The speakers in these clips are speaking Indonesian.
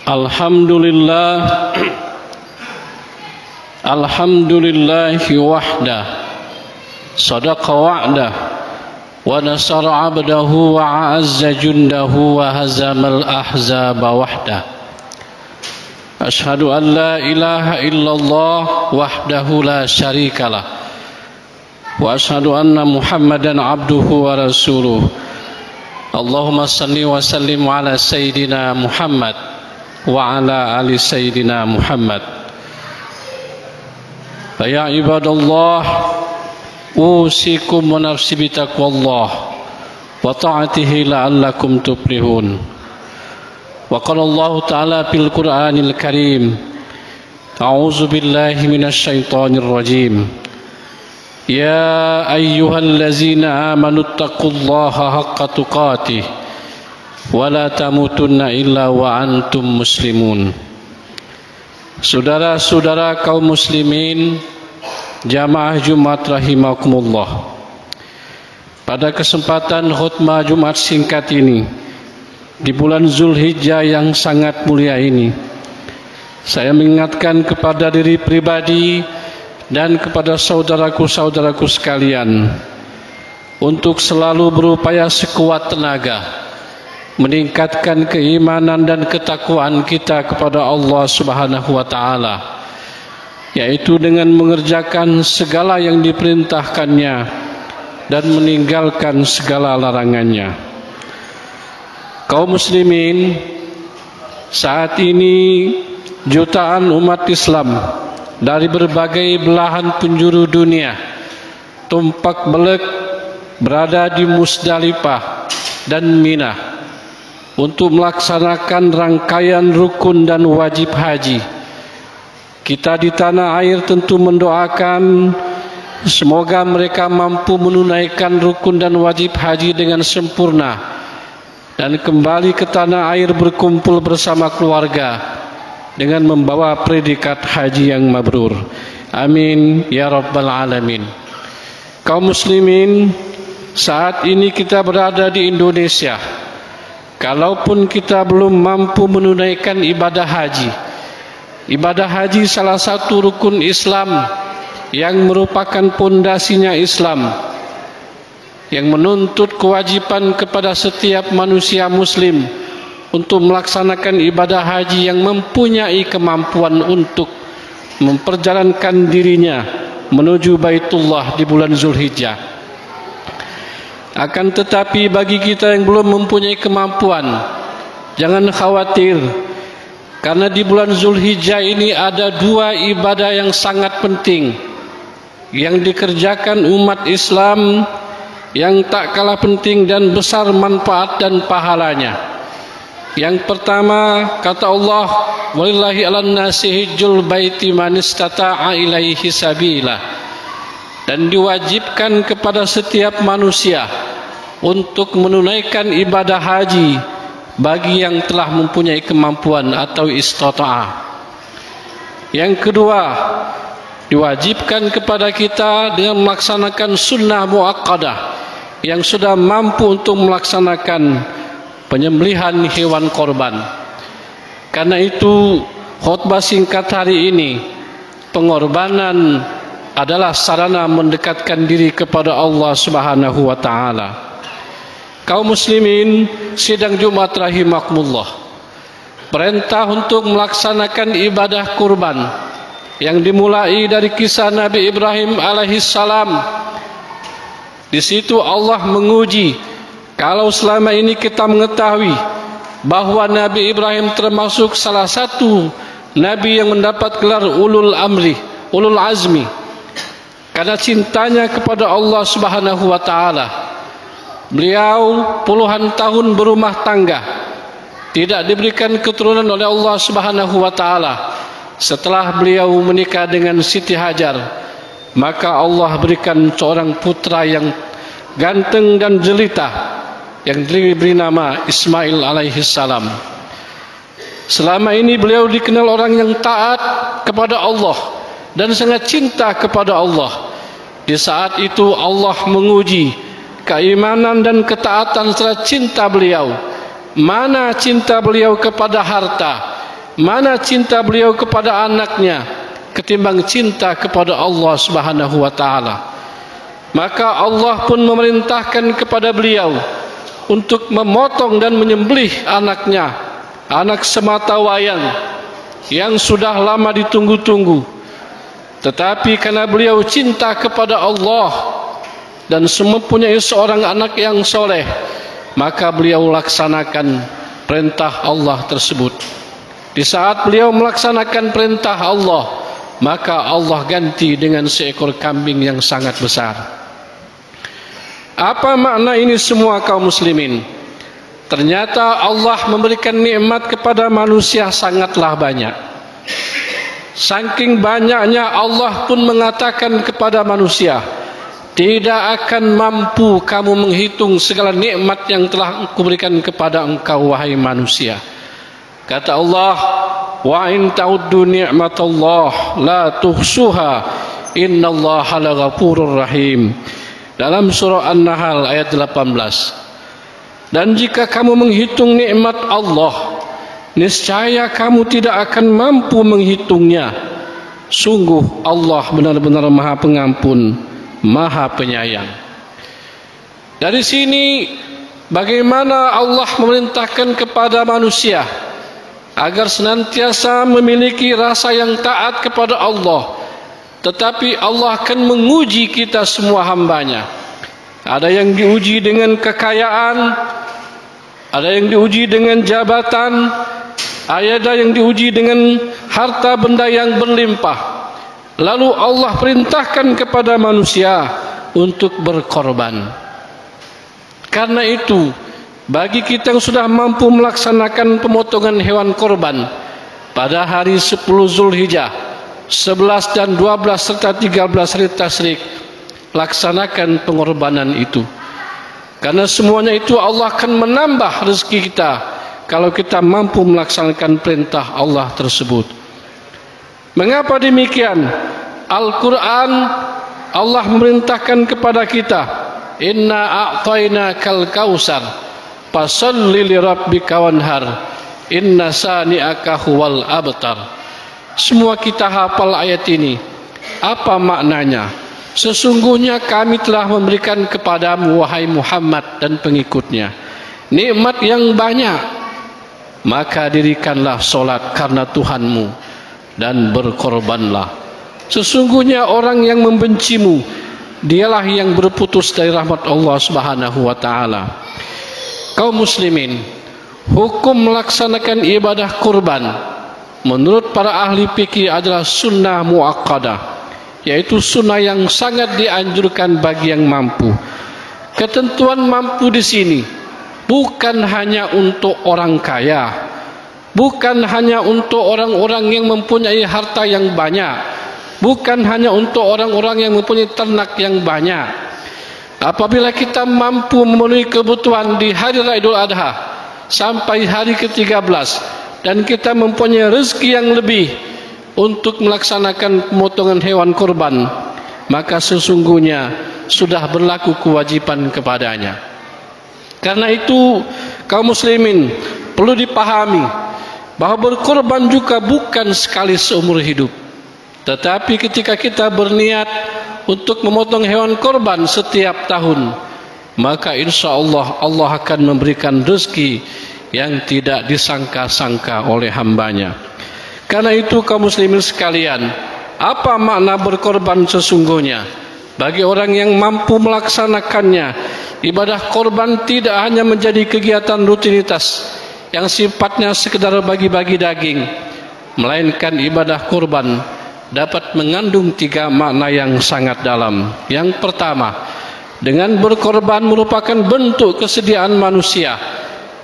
Alhamdulillah, alhamdulillahi wahdah, sadaqa wa'dah, wa nasara abdahu wa a'azza jundahu wa hazamal ahzaba wahdah. Ashhadu an la ilaha illallah wahdahu la syarikalah, wa ashhadu anna Muhammadan abduhu wa rasuluh. Allahumma salli wa sallim ala sayyidina Muhammad wa ala ali sayyidina Muhammad. Ya ibadallah, usikum wa nafsi bitaqwallah wa ta'atihi la'allakum tuflihun. Wa qala Allah ta'ala fil Qur'anil Karim, a'udzu billahi minasy syaithanir rajim. Ya ayyuhallazina amanu taqullaha haqqa tuqatih wa la tamutunna illa wa antum muslimun. Saudara-saudara kaum muslimin, jamaah Jumat rahimakumullah. Pada kesempatan khutbah Jumat singkat ini di bulan Zulhijjah yang sangat mulia ini, saya mengingatkan kepada diri pribadi dan kepada saudaraku-saudaraku sekalian untuk selalu berupaya sekuat tenaga meningkatkan keimanan dan ketakwaan kita kepada Allah Subhanahu wa taala, yaitu dengan mengerjakan segala yang diperintahkannya dan meninggalkan segala larangannya. Kaum muslimin, saat ini jutaan umat Islam dari berbagai belahan penjuru dunia tumpak belek berada di Musdalifah dan Mina untuk melaksanakan rangkaian rukun dan wajib haji. Kita di tanah air tentu mendoakan semoga mereka mampu menunaikan rukun dan wajib haji dengan sempurna dan kembali ke tanah air berkumpul bersama keluarga dengan membawa predikat haji yang mabrur. Amin ya rabbal alamin. Kaum muslimin, saat ini kita berada di Indonesia. Kalaupun kita belum mampu menunaikan ibadah haji, ibadah haji salah satu rukun Islam yang merupakan pondasinya Islam, yang menuntut kewajiban kepada setiap manusia muslim untuk melaksanakan ibadah haji yang mempunyai kemampuan untuk memperjalankan dirinya menuju Baitullah di bulan Zulhijjah. Akan tetapi bagi kita yang belum mempunyai kemampuan, jangan khawatir, karena di bulan Zulhijjah ini ada dua ibadah yang sangat penting yang dikerjakan umat Islam, yang tak kalah penting dan besar manfaat dan pahalanya. Yang pertama, kata Allah, walillahi 'alan nasi hijjul baiti man istata'a ilaihi sabila. Dan diwajibkan kepada setiap manusia untuk menunaikan ibadah haji bagi yang telah mempunyai kemampuan atau istata'ah. Yang kedua, diwajibkan kepada kita dengan melaksanakan sunnah muaqqadah, yang sudah mampu untuk melaksanakan penyembelihan hewan korban. Karena itu khutbah singkat hari ini, pengorbanan adalah sarana mendekatkan diri kepada Allah Subhanahu wa taala. Kaum muslimin, sidang Jumat rahimakumullah, perintah untuk melaksanakan ibadah kurban yang dimulai dari kisah Nabi Ibrahim alaihissalam. Di situ Allah menguji, kalau selama ini kita mengetahui bahwa Nabi Ibrahim termasuk salah satu Nabi yang mendapat gelar ulul amri, ulul azmi, karena cintanya kepada Allah Subhanahu wa taala. Beliau puluhan tahun berumah tangga, tidak diberikan keturunan oleh Allah Subhanahu wa taala. Setelah beliau menikah dengan Siti Hajar, maka Allah berikan seorang putra yang ganteng dan jelita yang diberi nama Ismail alaihissalam. Selama ini beliau dikenal orang yang taat kepada Allah dan sangat cinta kepada Allah. Di saat itu Allah menguji keimanan dan ketaatan serta cinta beliau. Mana cinta beliau kepada harta, mana cinta beliau kepada anaknya ketimbang cinta kepada Allah Subhanahu wa taala. Maka Allah pun memerintahkan kepada beliau untuk memotong dan menyembelih anaknya, anak sematawayang yang sudah lama ditunggu-tunggu. Tetapi karena beliau cinta kepada Allah dan mempunyai seorang anak yang soleh, maka beliau laksanakan perintah Allah tersebut. Di saat beliau melaksanakan perintah Allah, maka Allah ganti dengan seekor kambing yang sangat besar. Apa makna ini semua kaum muslimin? Ternyata Allah memberikan nikmat kepada manusia sangatlah banyak. Saking banyaknya Allah pun mengatakan kepada manusia, tidak akan mampu kamu menghitung segala nikmat yang telah Aku berikan kepada engkau wahai manusia. Kata Allah, wa in ta'uddu ni'matallah la tuhsuha innallaha laghafurur rahim. Dalam surah An-Nahl ayat 18. Dan jika kamu menghitung nikmat Allah, niscaya kamu tidak akan mampu menghitungnya. Sungguh Allah benar-benar Maha Pengampun, Maha Penyayang. Dari sini bagaimana Allah memerintahkan kepada manusia agar senantiasa memiliki rasa yang taat kepada Allah. Tetapi Allah akan menguji kita semua hambanya. Ada yang diuji dengan kekayaan, ada yang diuji dengan jabatan, ada yang diuji dengan harta benda yang berlimpah. Lalu Allah perintahkan kepada manusia untuk berkorban. Karena itu, bagi kita yang sudah mampu melaksanakan pemotongan hewan korban pada hari 10 Zulhijjah, 11 dan 12 serta 13 hari tasyrik, laksanakan pengorbanan itu. Karena semuanya itu Allah akan menambah rezeki kita kalau kita mampu melaksanakan perintah Allah tersebut. Mengapa demikian? Al-Quran Allah memerintahkan kepada kita, inna a'tainakal kausar fasalli li rabbika wanhar inna sani'aka huwal abtar. Semua kita hafal ayat ini. Apa maknanya? Sesungguhnya kami telah memberikan kepadamu wahai Muhammad dan pengikutnya nikmat yang banyak, maka dirikanlah solat karena Tuhanmu dan berkorbanlah. Sesungguhnya orang yang membencimu, dialah yang berputus dari rahmat Allah Subhanahu wa taala. Kaum muslimin, hukum melaksanakan ibadah kurban menurut para ahli fikih adalah sunnah muakkadah, yaitu sunnah yang sangat dianjurkan bagi yang mampu. Ketentuan mampu di sini bukan hanya untuk orang kaya, bukan hanya untuk orang-orang yang mempunyai harta yang banyak, bukan hanya untuk orang-orang yang mempunyai ternak yang banyak. Apabila kita mampu memenuhi kebutuhan di hari raya Idul Adha sampai hari ke-13 dan kita mempunyai rezeki yang lebih untuk melaksanakan pemotongan hewan kurban, maka sesungguhnya sudah berlaku kewajiban kepadanya. Karena itu kaum muslimin perlu dipahami bahwa berkorban juga bukan sekali seumur hidup. Tetapi ketika kita berniat untuk memotong hewan korban setiap tahun, maka insya Allah Allah akan memberikan rezeki yang tidak disangka-sangka oleh hambanya. Karena itu kaum muslimin sekalian, apa makna berkorban sesungguhnya? Bagi orang yang mampu melaksanakannya, ibadah korban tidak hanya menjadi kegiatan rutinitas yang sifatnya sekedar bagi-bagi daging, melainkan ibadah korban dapat mengandung 3 makna yang sangat dalam. Yang pertama, dengan berkorban merupakan bentuk kesediaan manusia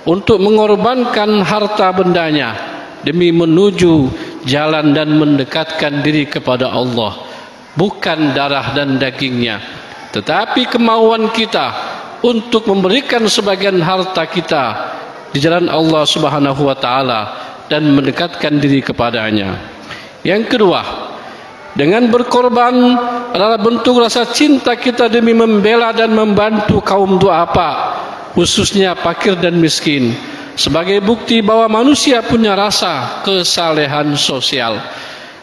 untuk mengorbankan harta bendanya demi menuju jalan dan mendekatkan diri kepada Allah. Bukan darah dan dagingnya, tetapi kemauan kita untuk memberikan sebagian harta kita di jalan Allah Subhanahu wa taala dan mendekatkan diri kepadanya. Yang kedua, dengan berkorban adalah bentuk rasa cinta kita demi membela dan membantu kaum duafa, khususnya fakir dan miskin. sebagai bukti bahwa manusia punya rasa kesalehan sosial.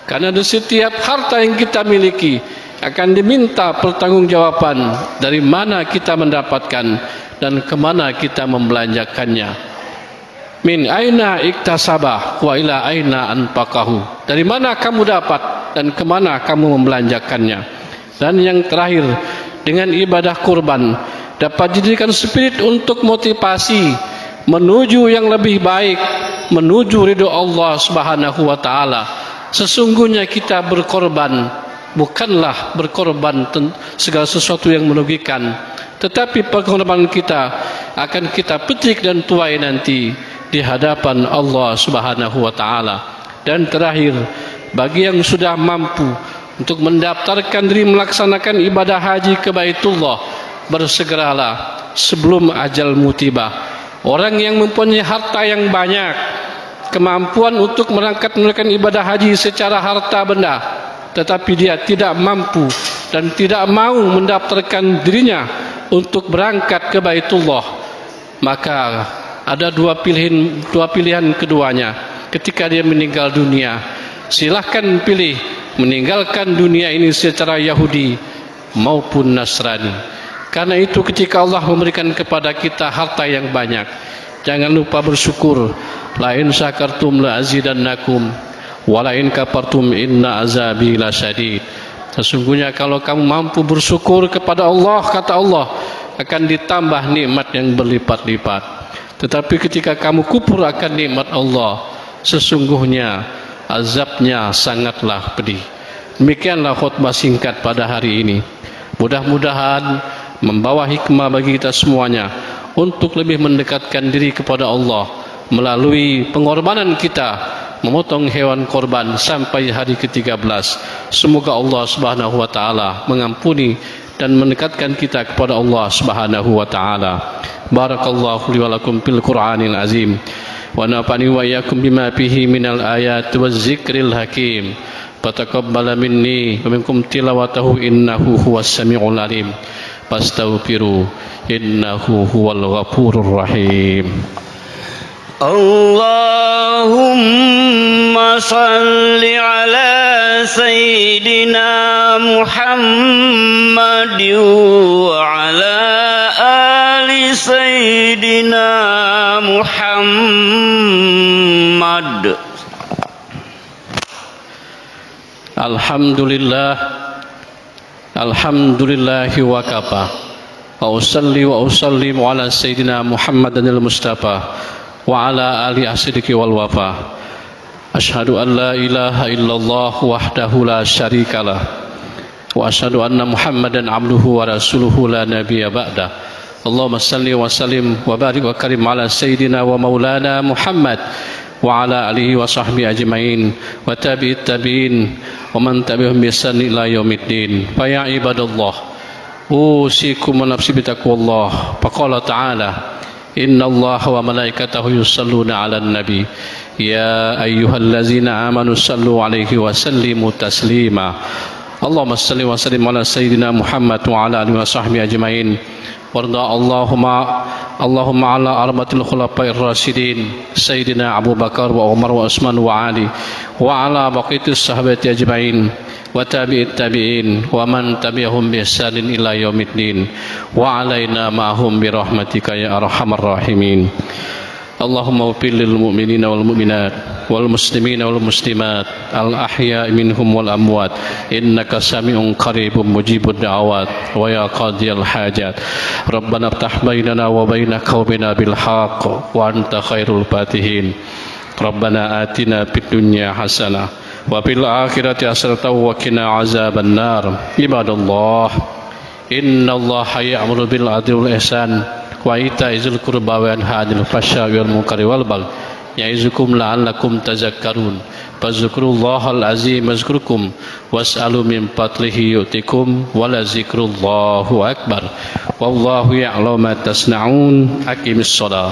Karena di setiap harta yang kita miliki akan diminta pertanggungjawaban dari mana kita mendapatkan dan kemana kita membelanjakannya. Min aina iktasabah wa ila aina anfaqahu. Dari mana kamu dapat dan kemana kamu membelanjakannya. Dan yang terakhir, dengan ibadah kurban dapat dijadikan spirit untuk motivasi menuju yang lebih baik, menuju ridho Allah Subhanahu wa taala. Sesungguhnya kita berkorban bukanlah berkorban segala sesuatu yang merugikan, tetapi pengorbanan kita akan kita petik dan tuai nanti di hadapan Allah Subhanahu wa taala. Dan terakhir, bagi yang sudah mampu untuk mendaftarkan diri melaksanakan ibadah haji ke Baitullah, bersegeralah sebelum ajalmu tiba. Orang yang mempunyai harta yang banyak, kemampuan untuk berangkat melakukan ibadah haji secara harta benda, tetapi dia tidak mampu dan tidak mau mendaftarkan dirinya untuk berangkat ke Baitullah, maka ada dua pilihan keduanya ketika dia meninggal dunia. Silahkan pilih meninggalkan dunia ini secara Yahudi maupun Nasrani. Karena itu ketika Allah memberikan kepada kita harta yang banyak, jangan lupa bersyukur. La in syakartum la azidannakum wa la in kafartum inna azabi lasyadid. Sesungguhnya kalau kamu mampu bersyukur kepada Allah, kata Allah, akan ditambah nikmat yang berlipat-lipat. Tetapi ketika kamu kufur akan nikmat Allah, sesungguhnya azabnya sangatlah pedih. Demikianlah khutbah singkat pada hari ini. Mudah-mudahan membawa hikmah bagi kita semuanya untuk lebih mendekatkan diri kepada Allah melalui pengorbanan kita memotong hewan korban sampai hari ke-13. Semoga Allah Subhanahu wa taala mengampuni dan mendekatkan kita kepada Allah Subhanahu wa taala. Barakallahu li wa lakum fil Qur'anil azim wa nafa'ani wa iyyakum bima fihi minal ayati waz zikril hakim. Fataqabbal minni wa minkum tilawatahu innahu huwas samiul alim. Fastaghfiru innahu huwal ghafurur rahim. Allahumma salli ala sayyidina Muhammadin wa ala ali sayyidina Muhammad. Alhamdulillahi wa kafa wa usalli wa usallimu ala sayyidina Muhammadinil Mustafa wa ala ali asydiki wal wafa. Asyhadu an la ilaha illallah wahdahu la syarikalah wa asyhadu anna Muhammadan abduhu wa rasuluhu la nabiyya ba'da. Allahumma salli wa sallim wa barik wa karim ala sayyidina wa maulana Muhammad wa ala alihi wa sahbihi ajma'in wa tabi'it tabi'in wa man tabi'ahum bi ihsan ila yaumiddin. Fa ya ibadallah, usikum wa nafsi bitaqwallah. Faqala ta'ala, inna allaha wa malaikatahu yusalluna ala nabi ya ayyuhallazina amanu sallu alaihi wa sallimu taslima. Allahumma salli wa sallim ala sayyidina Muhammad wa ala alihi wa sahbihi ajma'in. Warda Allahumma ala arbatil khulafa'ir rasyidin sayyidina Abu Bakar wa Umar wa Utsman wa Ali wa ala baqiyatis sahabati ajma'in wa tabi'it tabi'in wa man tabi'ahum bi ihsanin ila yaumiddin wa alaina ma'hum bi rahmatika ya arhamar rahimin. Allahumma ighfir lil mu'minina wal mu'minat wal muslimina wal muslimat al ahya'i minhum wal amwat innaka sami'un qaribun mujibud da'awat wa ya qadiyal hajat. Rabbana iftah bainana wa baina qaumina bil haqq wa anta khairul fatihin. Rabbana atina fid dunya hasanah wa fil akhirati hasanatan wa qina azaban nar. Ibadallah, innallaha ya'muru bil adli wal ihsan wa ita'izil qurba wa yanha 'anil fahsya'i wal munkari wal baghi ya'izukum la'allakum tazakkarun. Fazkurullahal azim yazkurkum was'alu min fadlihi yu'tikum wa la zikrullahu akbar wallahu ya'lamu ma tasna'un. Aqimis shalah.